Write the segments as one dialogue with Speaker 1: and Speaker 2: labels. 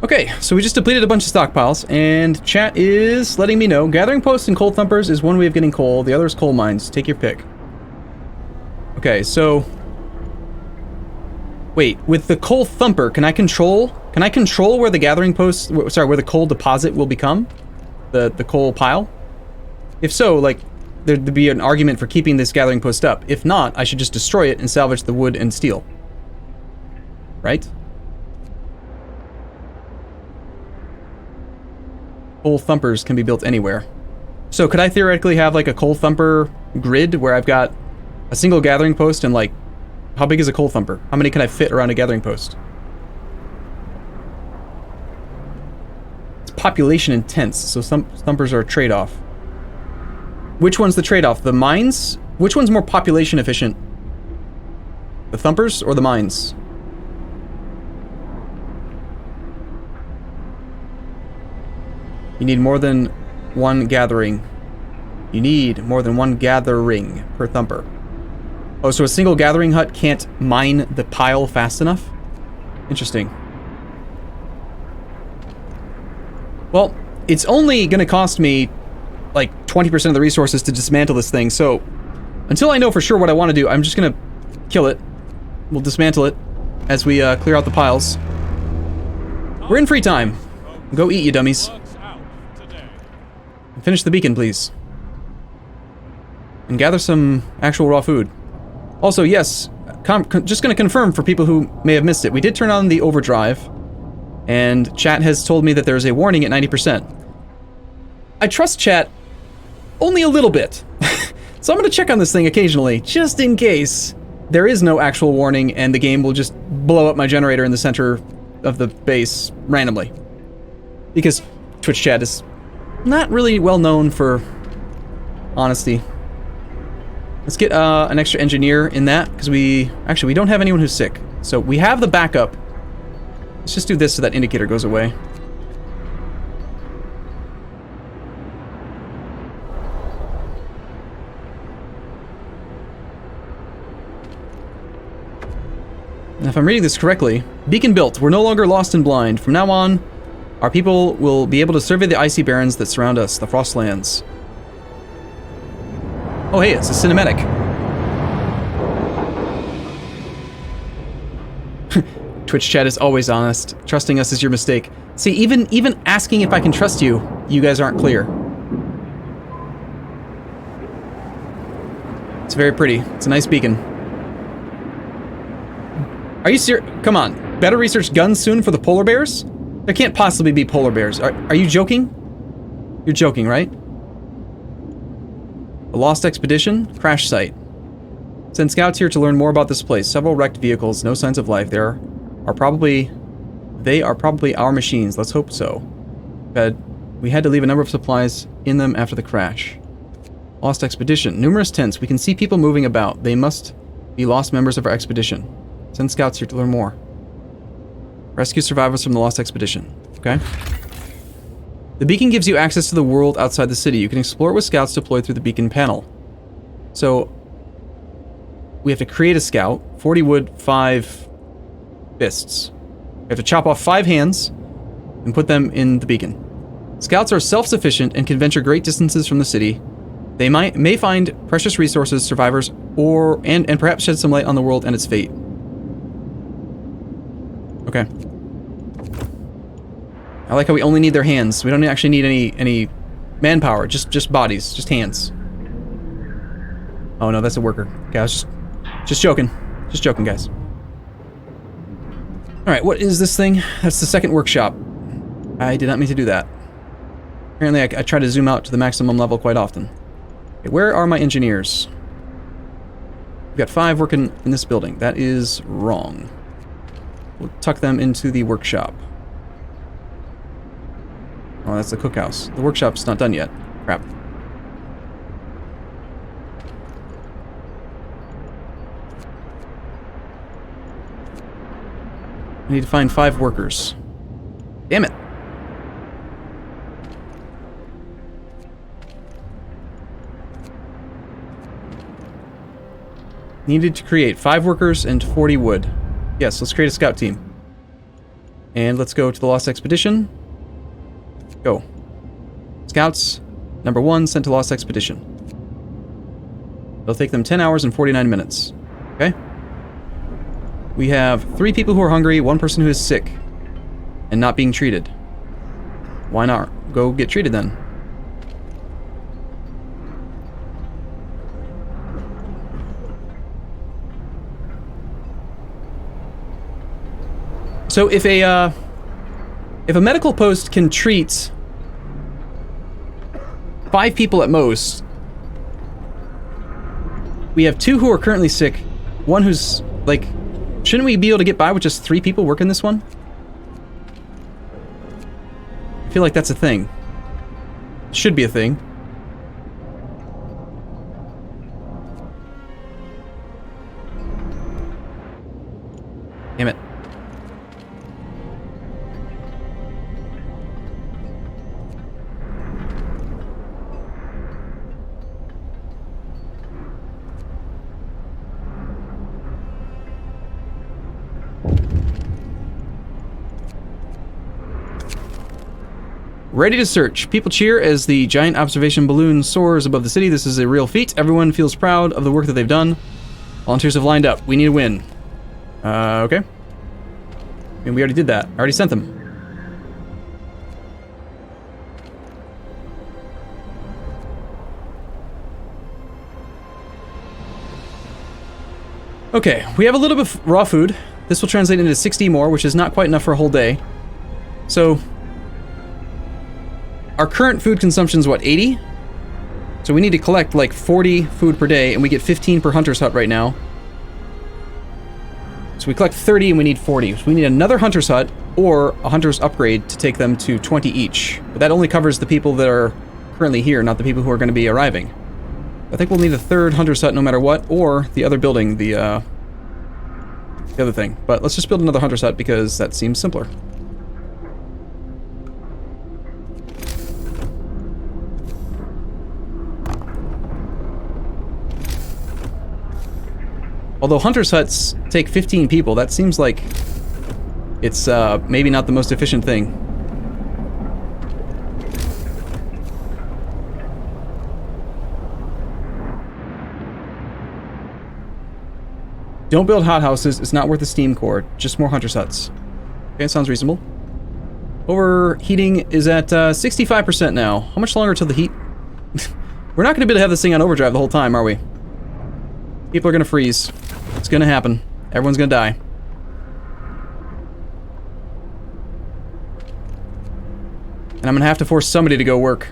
Speaker 1: Okay, so we just depleted a bunch of stockpiles, and chat is letting me know. Gathering posts and coal thumpers is one way of getting coal. The other is coal mines. Take your pick. Okay, so... Wait, with the coal thumper, can I control where the gathering post... Sorry, where the coal deposit will become? The coal pile? If so, like, there'd be an argument for keeping this gathering post up. If not, I should just destroy it and salvage the wood and steel. Right? Coal thumpers can be built anywhere. So could I theoretically have like a coal thumper grid where I've got a single gathering post and like, how big is a coal thumper? How many can I fit around a gathering post? It's population intense, so some thumpers are a trade-off. Which one's the trade-off? The mines? Which one's more population efficient? The thumpers or the mines? You need more than one gathering. You need more than one gathering per thumper. Oh, so a single gathering hut can't mine the pile fast enough? Interesting. Well, it's only going to cost me like 20% of the resources to dismantle this thing, so until I know for sure what I want to do, I'm just going to kill it. We'll dismantle it as we clear out the piles. We're in free time. Go eat, you dummies. Finish the beacon, please. And gather some actual raw food. Also, yes, just going to confirm for people who may have missed it. We did turn on the overdrive, and chat has told me that there is a warning at 90%. I trust chat only a little bit. So I'm going to check on this thing occasionally, just in case there is no actual warning and the game will just blow up my generator in the center of the base randomly. Because Twitch chat is not really well known for honesty. Let's get an extra engineer in that, because we don't have anyone who's sick. So we have the backup. Let's just do this so that indicator goes away. And if I'm reading this correctly, beacon built. We're no longer lost and blind. From now on, our people will be able to survey the icy barrens that surround us, the Frostlands. Oh hey, it's a cinematic. Twitch chat is always honest. Trusting us is your mistake. See, even asking if I can trust you, you guys aren't clear. It's very pretty. It's a nice beacon. Are you serious? Come on. Better research guns soon for the polar bears? There can't possibly be polar bears. Are you joking? You're joking, right? A lost expedition? Crash site. Send scouts here to learn more about this place. Several wrecked vehicles, no signs of life. They are probably our machines. Let's hope so. But we had to leave a number of supplies in them after the crash. Lost expedition. Numerous tents. We can see people moving about. They must be lost members of our expedition. Send scouts here to learn more. Rescue survivors from the lost expedition. Okay. The beacon gives you access to the world outside the city. You can explore it with scouts deployed through the beacon panel. So, we have to create a scout. 40 wood, 5 fists. We have to chop off 5 hands and put them in the beacon. Scouts are self-sufficient and can venture great distances from the city. They may find precious resources, survivors, and perhaps shed some light on the world and its fate. Okay. I like how we only need their hands. We don't actually need any manpower. Just bodies. Just hands. Oh no, that's a worker. Okay, I was just joking. Just joking, guys. Alright, what is this thing? That's the second workshop. I did not mean to do that. Apparently I try to zoom out to the maximum level quite often. Okay, where are my engineers? We've got 5 working in this building. That is wrong. We'll tuck them into the workshop. Oh, that's the cookhouse. The workshop's not done yet. Crap. I need to find 5 workers. Damn it. Needed to create 5 workers and 40 wood. Yes, let's create a scout team. And let's go to the Lost Expedition. Go. Scouts, number 1, sent to Lost Expedition. It'll take them 10 hours and 49 minutes. Okay? We have 3 people who are hungry, 1 person who is sick, and not being treated. Why not go get treated then? So if a medical post can treat 5 people at most, we have 2 who are currently sick, 1 who's, like, shouldn't we be able to get by with just 3 people working this one? I feel like that's a thing. Should be a thing. Damn it. Ready to search. People cheer as the giant observation balloon soars above the city. This is a real feat. Everyone feels proud of the work that they've done. Volunteers have lined up. We need a win. Okay. I mean, we already did that. I already sent them. Okay, we have a little bit of raw food. This will translate into 60 more, which is not quite enough for a whole day. So our current food consumption is what, 80? So we need to collect like 40 food per day, and we get 15 per hunter's hut right now. So we collect 30 and we need 40. So we need another hunter's hut or a hunter's upgrade to take them to 20 each. But that only covers the people that are currently here, not the people who are going to be arriving. I think we'll need a third hunter's hut no matter what, or the other building, the other thing. But let's just build another hunter's hut because that seems simpler. Although hunter's huts take 15 people, that seems like it's maybe not the most efficient thing. Don't build hothouses, it's not worth the steam core, just more hunter's huts. Okay, sounds reasonable. Overheating is at 65% now. How much longer till the heat? We're not going to be able to have this thing on overdrive the whole time, are we? People are going to freeze. It's going to happen. Everyone's going to die. And I'm going to have to force somebody to go work.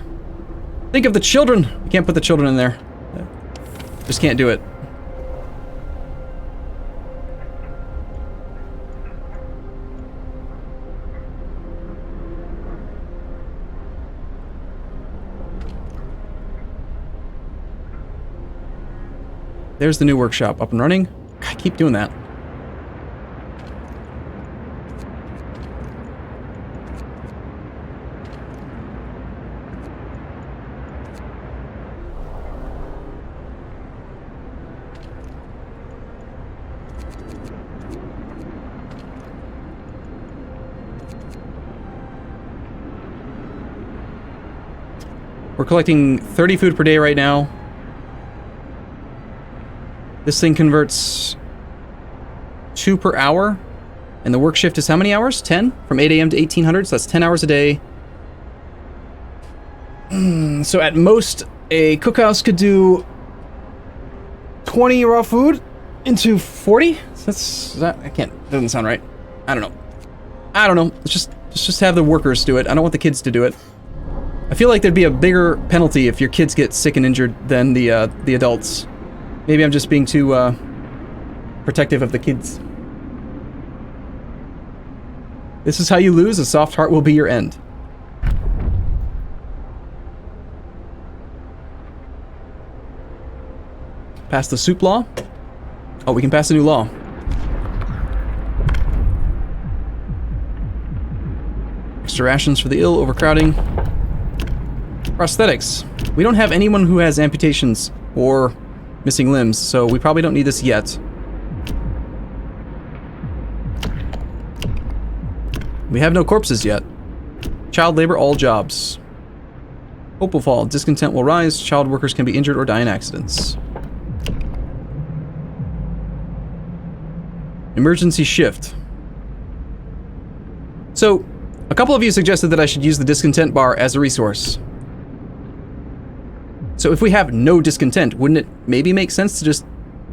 Speaker 1: Think of the children! You can't put the children in there. Just can't do it. There's the new workshop up and running. I keep doing that. We're collecting 30 food per day right now. This thing converts 2 per hour, and the work shift is how many hours? 10? From 8 a.m. to 1800, so that's 10 hours a day. So at most, a cookhouse could do 20 raw food into 40? That doesn't sound right. I don't know. Let's just have the workers do it. I don't want the kids to do it. I feel like there'd be a bigger penalty if your kids get sick and injured than the adults. Maybe I'm just being too protective of the kids. This is how you lose. A soft heart will be your end. Pass the soup law. Oh, we can pass a new law. Extra rations for the ill, overcrowding. Prosthetics. We don't have anyone who has amputations or missing limbs, so we probably don't need this yet. We have no corpses yet. Child labor, all jobs. Hope will fall. Discontent will rise. Child workers can be injured or die in accidents. Emergency shift. So, a couple of you suggested that I should use the discontent bar as a resource. So if we have no discontent, wouldn't it maybe make sense to just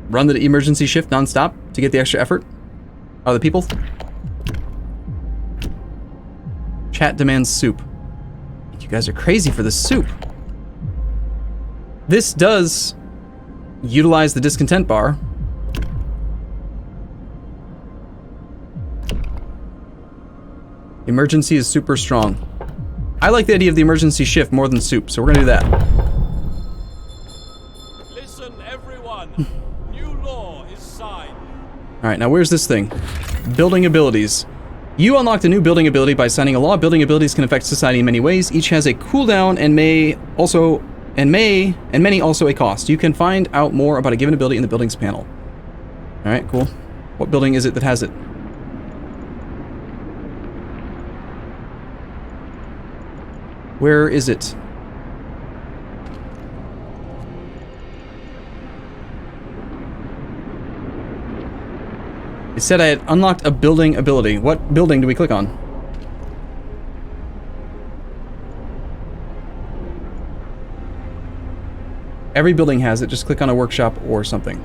Speaker 1: run the emergency shift nonstop to get the extra effort out of the people? Chat demands soup. You guys are crazy for the soup. This does utilize the discontent bar. Emergency is super strong. I like the idea of the emergency shift more than soup, so we're gonna do that.
Speaker 2: Listen, everyone. New law is signed.
Speaker 1: Alright, now where's this thing? Building abilities. You unlocked a new building ability by signing a law. Building abilities can affect society in many ways. Each has a cooldown and many also a cost. You can find out more about a given ability in the buildings panel. Alright, cool. What building is it that has it? Where is it? It said I had unlocked a building ability. What building do we click on? Every building has it. Just click on a workshop or something.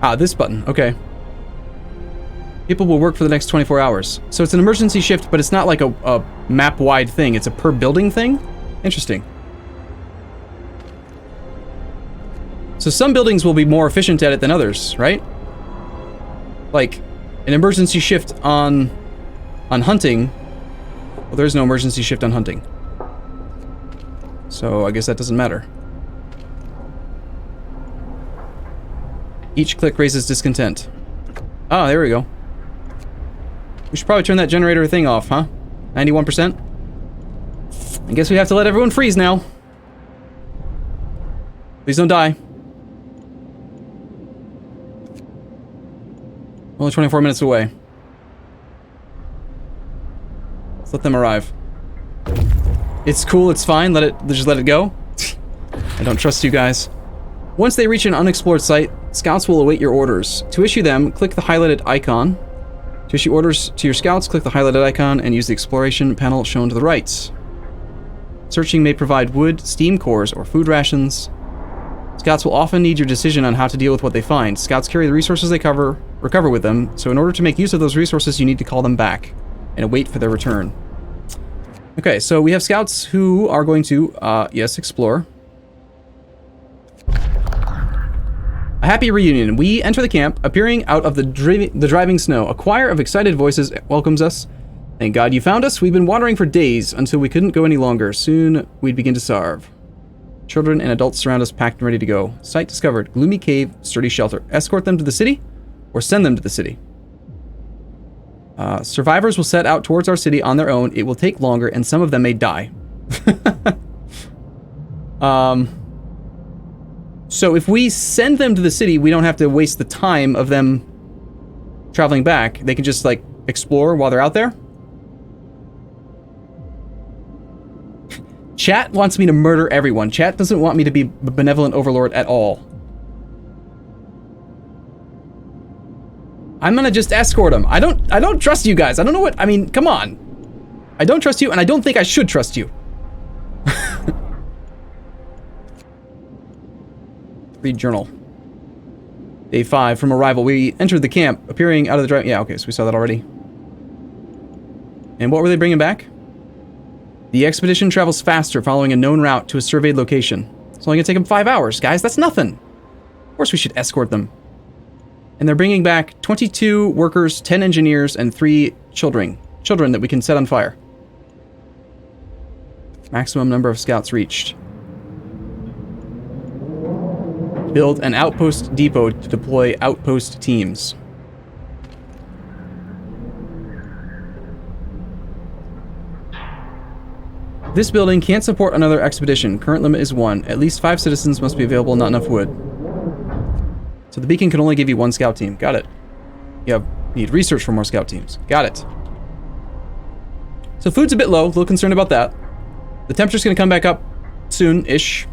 Speaker 1: Ah, this button. Okay. People will work for the next 24 hours. So it's an emergency shift, but it's not like a map-wide thing. It's a per-building thing? Interesting. So some buildings will be more efficient at it than others, right? Like, an emergency shift on hunting. Well, there's no emergency shift on hunting. So I guess that doesn't matter. Each click raises discontent. Ah, there we go. We should probably turn that generator thing off, huh? 91%? I guess we have to let everyone freeze now. Please don't die. Only 24 minutes away. Let's let them arrive. It's cool, it's fine, just let it go. I don't trust you guys. Once they reach an unexplored site, scouts will await your orders. To issue them, click the highlighted icon. To issue orders to your scouts, click the highlighted icon and use the exploration panel shown to the right. Searching may provide wood, steam cores, or food rations. Scouts will often need your decision on how to deal with what they find. Scouts carry the resources they recover with them, so in order to make use of those resources, you need to call them back and wait for their return. Okay, so we have scouts who are going to, yes, explore. A happy reunion. We enter the camp, appearing out of the driving snow. A choir of excited voices welcomes us. Thank God you found us. We've been wandering for days until we couldn't go any longer. Soon we'd begin to starve. Children and adults surround us, packed and ready to go. Site discovered. Gloomy cave, sturdy shelter. Escort them to the city or send them to the city. Survivors will set out towards our city on their own. It will take longer and some of them may die. So if we send them to the city, we don't have to waste the time of them traveling back. They can just, like, explore while they're out there. Chat wants me to murder everyone. Chat doesn't want me to be a benevolent overlord at all. I'm gonna just escort them. I don't trust you guys. I don't know what, I mean, come on. I don't trust you, and I don't think I should trust you. Read journal. Day 5 from arrival. We entered the camp, appearing out of the drive. Yeah, okay, so we saw that already. And what were they bringing back? The expedition travels faster, following a known route to a surveyed location. It's only gonna take them 5 hours, guys. That's nothing. Of course we should escort them. And they're bringing back 22 workers, 10 engineers, and 3 children. Children that we can set on fire. Maximum number of scouts reached. Build an outpost depot to deploy outpost teams. This building can't support another expedition. Current limit is 1. At least 5 citizens must be available, not enough wood. So the beacon can only give you 1 scout team. Got it. You need research for more scout teams. Got it. So food's a bit low. A little concerned about that. The temperature's going to come back up soon-ish.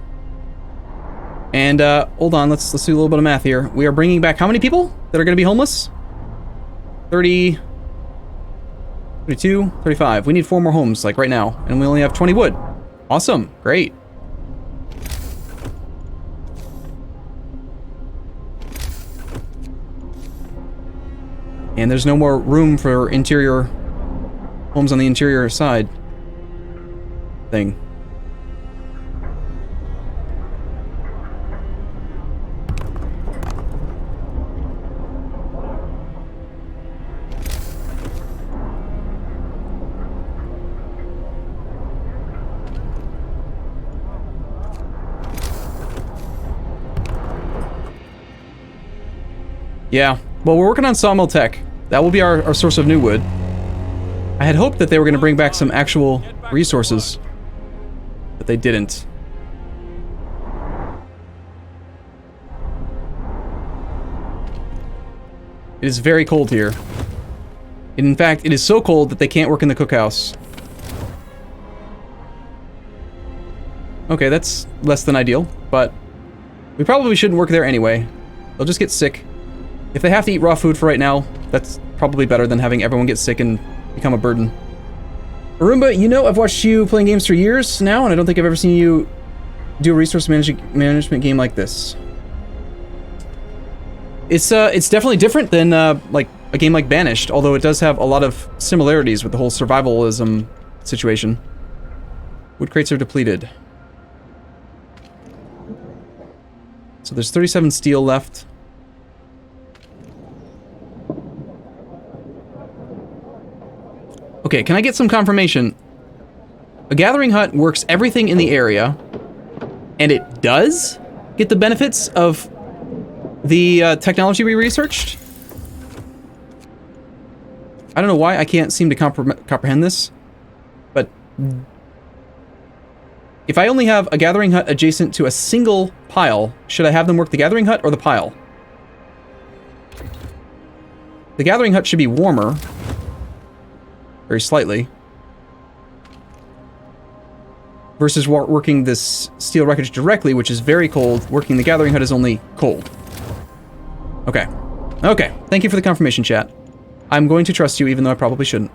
Speaker 1: And, hold on. Let's do a little bit of math here. We are bringing back how many people that are going to be homeless? 30... 32, 35. We need 4 more homes, like right now. And we only have 20 wood. Awesome. Great. And there's no more room for interior homes on the interior side thing. Yeah, well, we're working on sawmill tech. That will be our source of new wood. I had hoped that they were going to bring back some actual resources, but they didn't. It is very cold here. In fact, it is so cold that they can't work in the cookhouse. Okay, that's less than ideal, but we probably shouldn't work there anyway. They'll just get sick. If they have to eat raw food for right now, that's probably better than having everyone get sick and become a burden. Arumba, you know I've watched you playing games for years now, and I don't think I've ever seen you do a resource management game like this. It's definitely different than like a game like Banished, although it does have a lot of similarities with the whole survivalism situation. Wood crates are depleted. So there's 37 steel left. Okay, can I get some confirmation? A gathering hut works everything in the area, and it does get the benefits of the technology we researched? I don't know why I can't seem to comprehend this, but if I only have a gathering hut adjacent to a single pile, should I have them work the gathering hut or the pile? The gathering hut should be warmer. Very slightly. Versus working this steel wreckage directly, which is very cold. Working the gathering hut is only cold. Okay. Okay. Thank you for the confirmation, chat. I'm going to trust you, even though I probably shouldn't.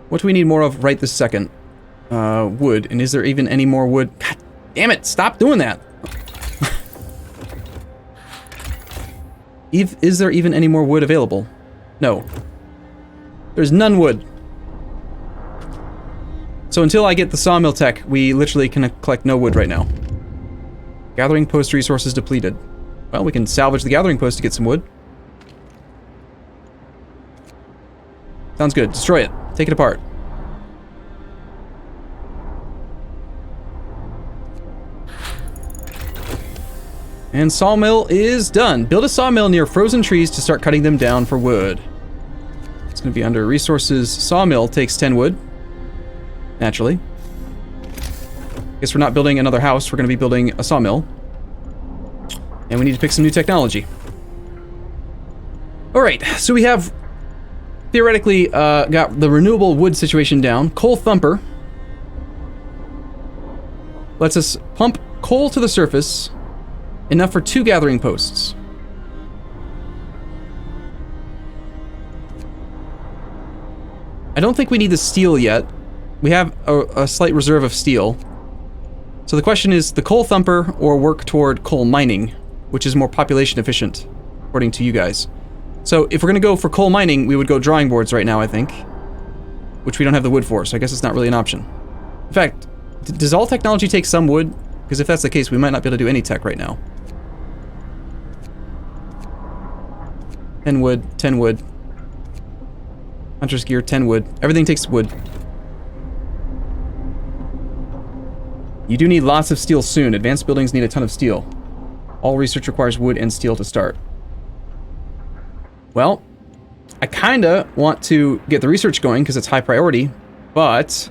Speaker 1: What do we need more of right this second? Wood. And is there even any more wood? God damn it! Stop doing that! Is there even any more wood available? No. There's none wood. So until I get the sawmill tech, we literally can collect no wood right now. Gathering post resources depleted. Well, we can salvage the gathering post to get some wood. Sounds good. Destroy it. Take it apart. And sawmill is done. Build a sawmill near frozen trees to start cutting them down for wood. It's going to be under resources. Sawmill takes 10 wood. Naturally. Guess we're not building another house. We're going to be building a sawmill. And we need to pick some new technology. Alright, so we have theoretically got the renewable wood situation down. Coal thumper lets us pump coal to the surface. Enough for 2 gathering posts. I don't think we need the steel yet. We have a slight reserve of steel. So the question is the coal thumper or work toward coal mining, which is more population efficient, according to you guys. So if we're going to go for coal mining, we would go drawing boards right now, I think. Which we don't have the wood for, so I guess it's not really an option. In fact, does all technology take some wood? Because if that's the case, we might not be able to do any tech right now. 10 wood, 10 wood. Hunter's gear, 10 wood. Everything takes wood. You do need lots of steel soon. Advanced buildings need a ton of steel. All research requires wood and steel to start. Well, I kinda want to get the research going because it's high priority, but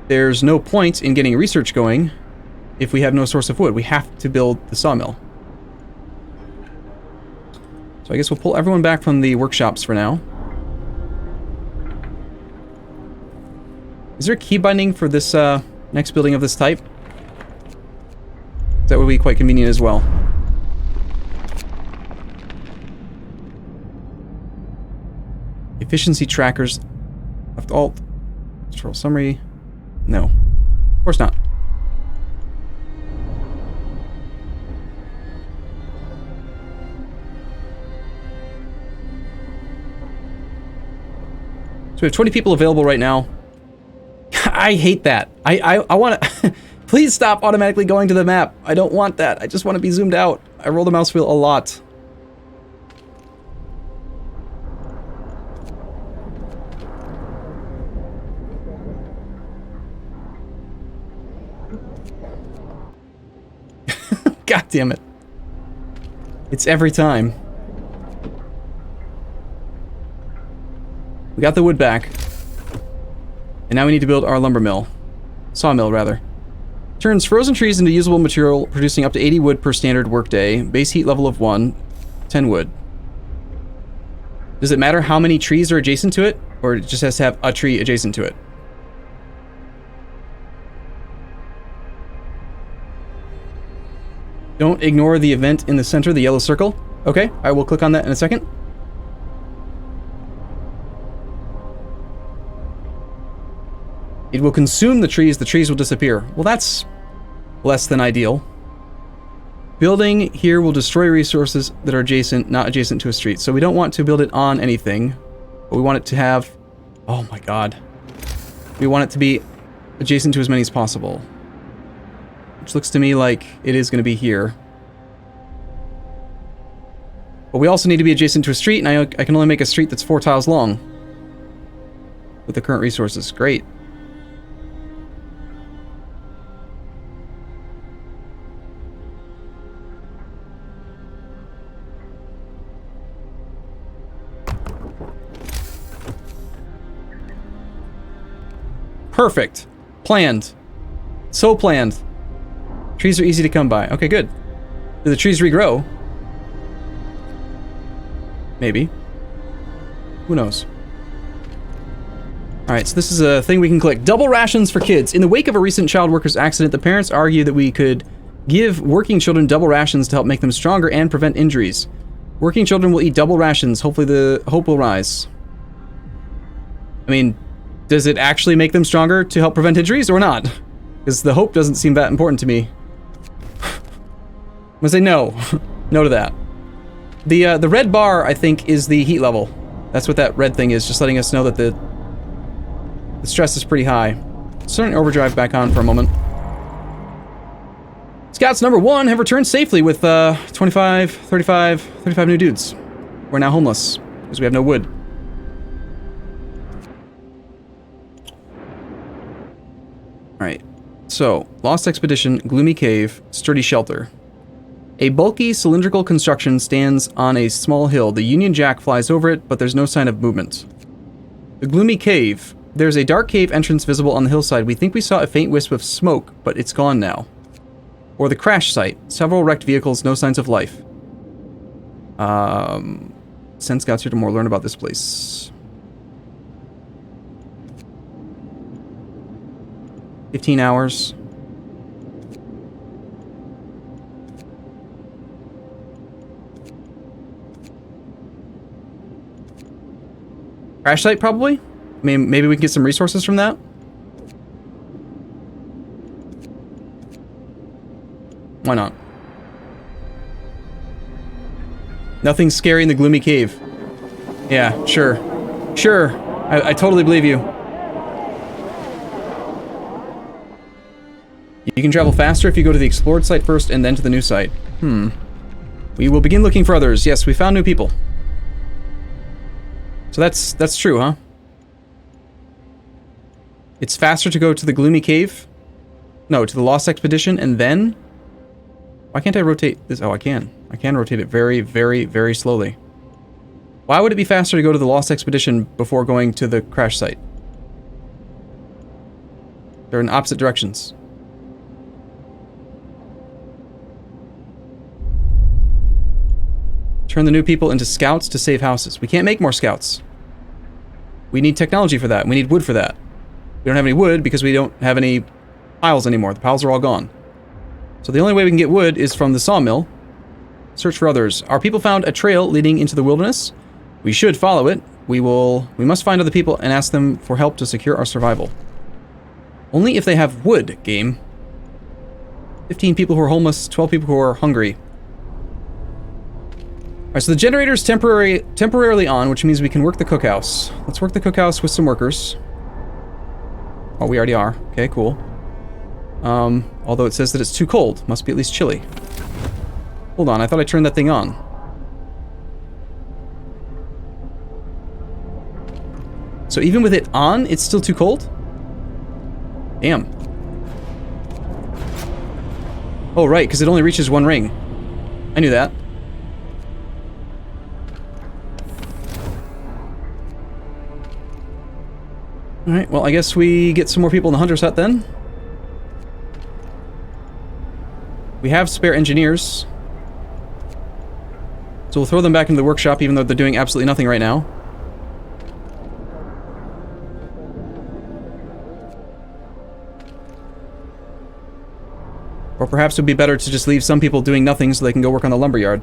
Speaker 1: there's no point in getting research going if we have no source of wood. We have to build the sawmill. So I guess we'll pull everyone back from the workshops for now. Is there a key binding for this next building of this type? That would be quite convenient as well. Efficiency trackers. Left alt. Control summary. No. Of course not. So we have 20 people available right now. I hate that. I want to... Please stop automatically going to the map. I don't want that. I just want to be zoomed out. I roll the mouse wheel a lot. God damn it. It's every time. We got the wood back. And now we need to build our lumber mill. Sawmill, rather. Turns frozen trees into usable material, producing up to 80 wood per standard workday. Base heat level of 1. 10 wood. Does it matter how many trees are adjacent to it? Or it just has to have a tree adjacent to it? Don't ignore the event in the center, the yellow circle. Okay, I will click on that in a second. It will consume the trees will disappear. Well, that's less than ideal. Building here will destroy resources that are adjacent, not adjacent to a street. So we don't want to build it on anything, but we want it to have... Oh my god. We want it to be adjacent to as many as possible. Which looks to me like it is going to be here. But we also need to be adjacent to a street, and I can only make a street that's 4 tiles long. With the current resources. Great. Perfect. Planned. So planned. Trees are easy to come by. Okay, good. Do the trees regrow? Maybe. Who knows? Alright, so this is a thing we can click. Double rations for kids. In the wake of a recent child workers accident, the parents argue that we could give working children double rations to help make them stronger and prevent injuries. Working children will eat double rations. Hopefully the hope will rise. I mean, does it actually make them stronger to help prevent injuries or not? Because the hope doesn't seem that important to me. I'm gonna say no. No to that. The red bar, I think, is the heat level. That's what that red thing is, just letting us know that the stress is pretty high. Starting overdrive back on for a moment. Scouts number 1 have returned safely with 35 new dudes. We're now homeless because we have no wood. Alright, so, Lost Expedition, Gloomy Cave, Sturdy Shelter. A bulky, cylindrical construction stands on a small hill. The Union Jack flies over it, but there's no sign of movement. The Gloomy Cave. There's a dark cave entrance visible on the hillside. We think we saw a faint wisp of smoke, but it's gone now. Or the crash site. Several wrecked vehicles, no signs of life. Send scouts here to more learn about this place. 15 hours. Crash site, probably? I mean, maybe we can get some resources from that? Why not? Nothing scary in the Gloomy Cave. Yeah, sure. Sure. I totally believe you. You can travel faster if you go to the explored site first and then to the new site. We will begin looking for others. Yes, we found new people. So that's true, huh? It's faster to go to the Gloomy Cave? No, to the Lost Expedition and then... Why can't I rotate this? Oh, I can. I can rotate it very, very, very slowly. Why would it be faster to go to the Lost Expedition before going to the crash site? They're in opposite directions. Turn the new people into scouts to save houses. We can't make more scouts. We need technology for that. We need wood for that. We don't have any wood because we don't have any piles anymore. The piles are all gone. So the only way we can get wood is from the sawmill. Search for others. Our people found a trail leading into the wilderness. We should follow it. We must find other people and ask them for help to secure our survival. Only if they have wood, game. 15 people who are homeless, 12 people who are hungry. Alright, so the generator is temporarily on, which means we can work the cookhouse. Let's work the cookhouse with some workers. Oh, we already are. Okay, cool. Although it says that it's too cold. Must be at least chilly. Hold on, I thought I turned that thing on. So even with it on, it's still too cold? Damn. Oh, right, because it only reaches one ring. I knew that. Alright, well, I guess we get some more people in the Hunter's Hut then. We have spare engineers. So we'll throw them back into the workshop even though they're doing absolutely nothing right now. Or perhaps it would be better to just leave some people doing nothing so they can go work on the lumberyard.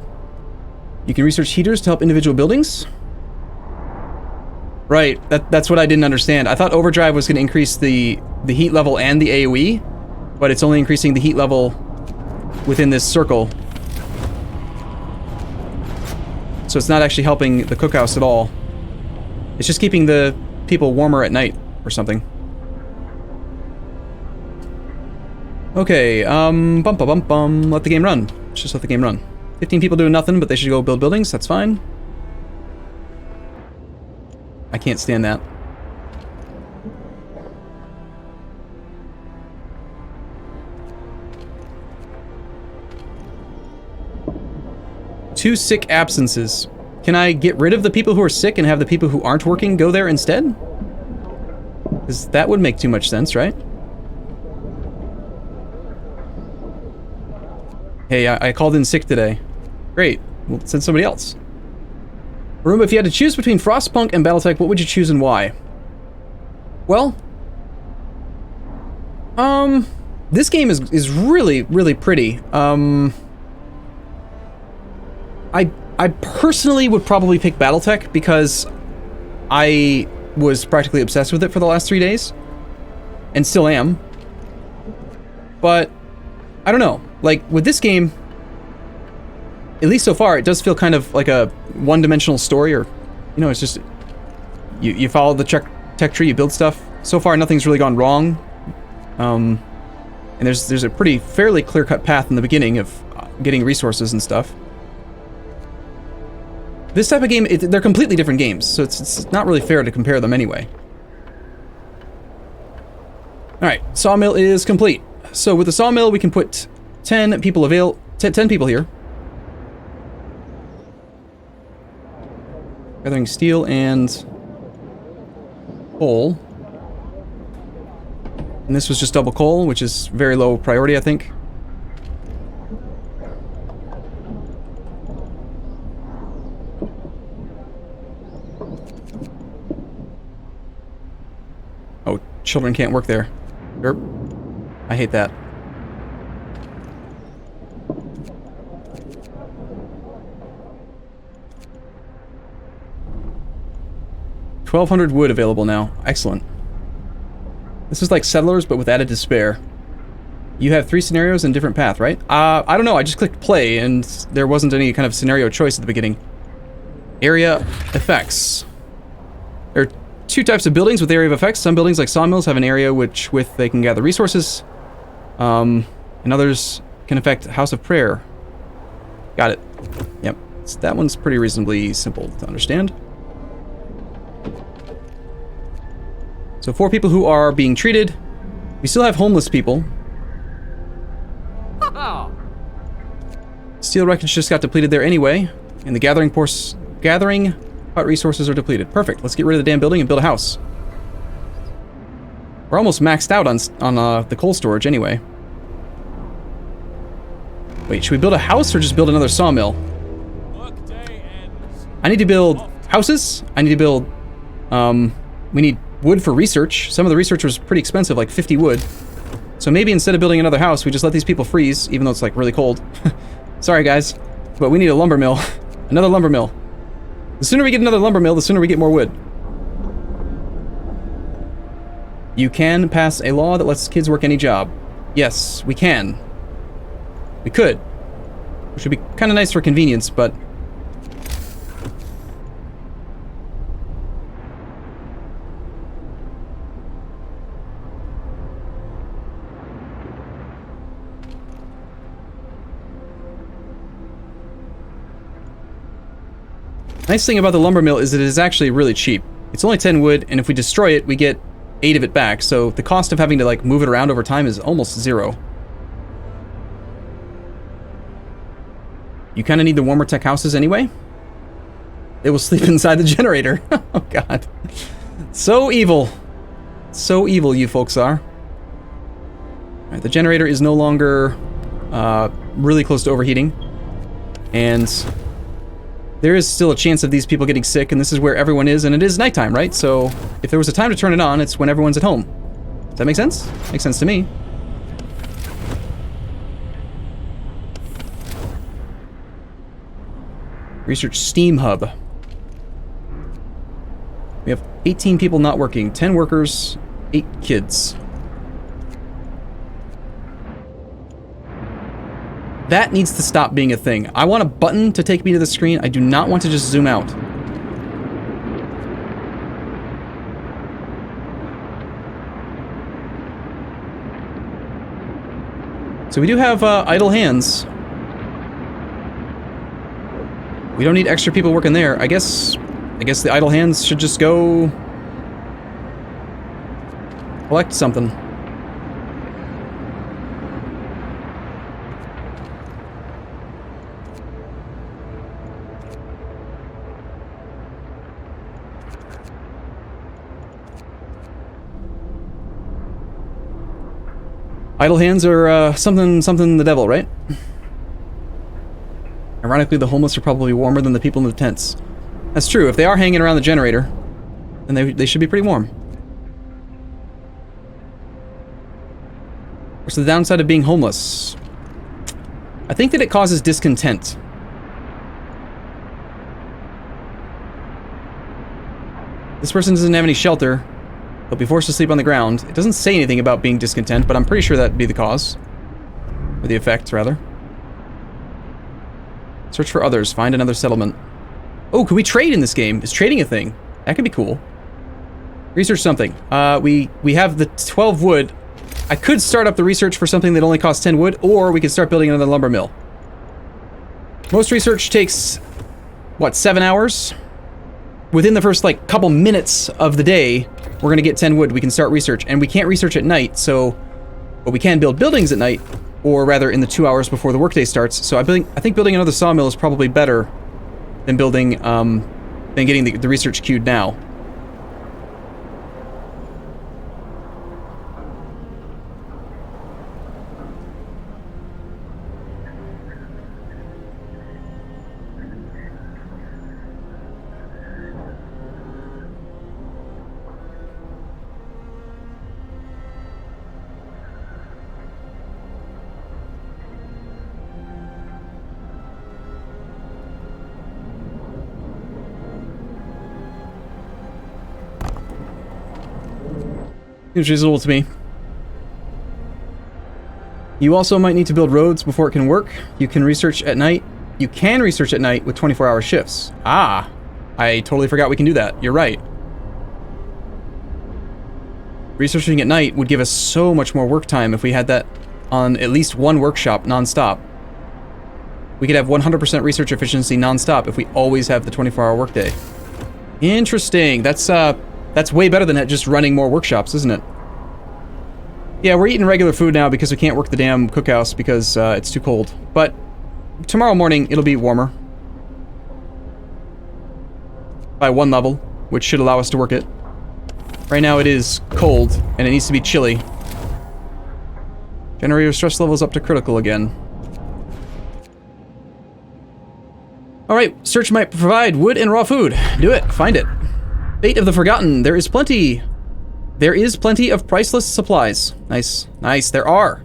Speaker 1: You can research heaters to help individual buildings? Right, that's what I didn't understand. I thought overdrive was going to increase the heat level and the AoE, but it's only increasing the heat level within this circle. So it's not actually helping the cookhouse at all. It's just keeping the people warmer at night or something. Okay, let the game run. Let's just let the game run. 15 people doing nothing, but they should go build buildings, that's fine. I can't stand that. Two sick absences. Can I get rid of the people who are sick and have the people who aren't working go there instead? Because that would make too much sense, right? Hey, I called in sick today. Great. We'll send somebody else. Arumba, if you had to choose between Frostpunk and Battletech, what would you choose and why? Well, this game is really, really pretty. I personally would probably pick Battletech because I was practically obsessed with it for the last 3 days. And still am. But, I don't know. Like, with this game, at least so far, it does feel kind of like a one-dimensional story, or, you know, it's just, you follow the tech tree, you build stuff. So far, nothing's really gone wrong. And there's a fairly clear-cut path in the beginning of getting resources and stuff. This type of game, they're completely different games, so it's not really fair to compare them anyway. Alright, sawmill is complete. So with the sawmill, we can put 10 people here. Gathering steel and coal. And this was just double coal, which is very low priority, I think. Oh, children can't work there. Derp. I hate that. $1,200 wood available now. Excellent. This is like Settlers, but with added despair. You have 3 scenarios and different path, right? I don't know. I just clicked play, and there wasn't any kind of scenario choice at the beginning. Area effects. There are 2 types of buildings with area of effects. Some buildings, like sawmills, have an area with they can gather resources. And others can affect House of Prayer. Got it. Yep. So that one's pretty reasonably simple to understand. So 4 people who are being treated. We still have homeless people. Steel wreckage just got depleted there anyway. And the gathering Hot resources are depleted. Perfect. Let's get rid of the damn building and build a house. We're almost maxed out on the coal storage anyway. Wait, should we build a house or just build another sawmill?
Speaker 2: Workday ends.
Speaker 1: I need to build houses. I need to build... we need wood for research. Some of the research was pretty expensive, like 50 wood. So maybe instead of building another house, we just let these people freeze, even though it's like really cold. Sorry guys, but we need a lumber mill. Another lumber mill. The sooner we get another lumber mill, the sooner we get more wood. You can pass a law that lets kids work any job. Yes, we can. We could. Which would be kind of nice for convenience, but... Nice thing about the lumber mill is that it is actually really cheap. It's only 10 wood, and if we destroy it, we get 8 of it back, so the cost of having to like move it around over time is almost 0. You kind of need the warmer tech houses anyway. They will sleep inside the generator. Oh god. So evil. So evil you folks are. Alright, the generator is no longer really close to overheating. And there is still a chance of these people getting sick, and this is where everyone is, and it is nighttime, right? So if there was a time to turn it on, it's when everyone's at home. Does that make sense? Makes sense to me. Research Steam Hub. We have 18 people not working, 10 workers, 8 kids. That needs to stop being a thing. I want a button to take me to the screen. I do not want to just zoom out. So we do have idle hands. We don't need extra people working there. I guess the idle hands should just go collect something. Idle hands are something the devil, right? Ironically, the homeless are probably warmer than the people in the tents. That's true. If they are hanging around the generator, then they should be pretty warm. What's the downside of being homeless? I think that it causes discontent. This person doesn't have any shelter. They'll be forced to sleep on the ground. It doesn't say anything about being discontent, but I'm pretty sure that'd be the cause. Or the effect, rather. Search for others. Find another settlement. Oh, can we trade in this game? Is trading a thing? That could be cool. Research something. We have the 12 wood. I could start up the research for something that only costs 10 wood, or we could start building another lumber mill. Most research takes, what, 7 hours? Within the first, like, couple minutes of the day, we're gonna get 10 wood. We can start research, and we can't research at night, so... But we can build buildings at night, or rather in the 2 hours before the workday starts. So I think building another sawmill is probably better than building, than getting the research queued now. Seems reasonable to me. You also might need to build roads before it can work. You can research at night. You can research at night with 24-hour shifts. Ah, I totally forgot we can do that. You're right. Researching at night would give us so much more work time if we had that on at least one workshop non-stop. We could have 100% research efficiency non-stop if we always have the 24-hour workday. Interesting. That's way better than just running more workshops, isn't it? Yeah, we're eating regular food now because we can't work the damn cookhouse because it's too cold. But tomorrow morning, it'll be warmer. by 1 level, which should allow us to work it. Right now it is cold, and it needs to be chilly. Generator stress levels up to critical again. Alright, search might provide wood and raw food. Do it. Find it. Fate of the Forgotten. There is plenty of priceless supplies. Nice. Nice, there are.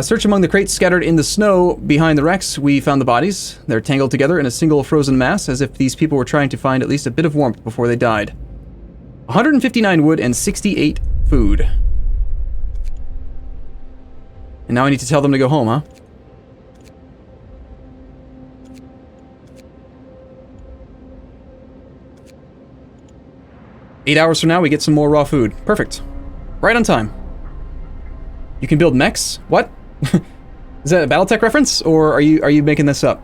Speaker 1: Search among the crates scattered in the snow behind the wrecks. We found the bodies. They're tangled together in a single frozen mass, as if these people were trying to find at least a bit of warmth before they died. 159 wood and 68 food. And now I need to tell them to go home, huh? Eight hours from now, we get some more raw food. Perfect. Right on time. You can build mechs? What? Is that a BattleTech reference, or are you making this up?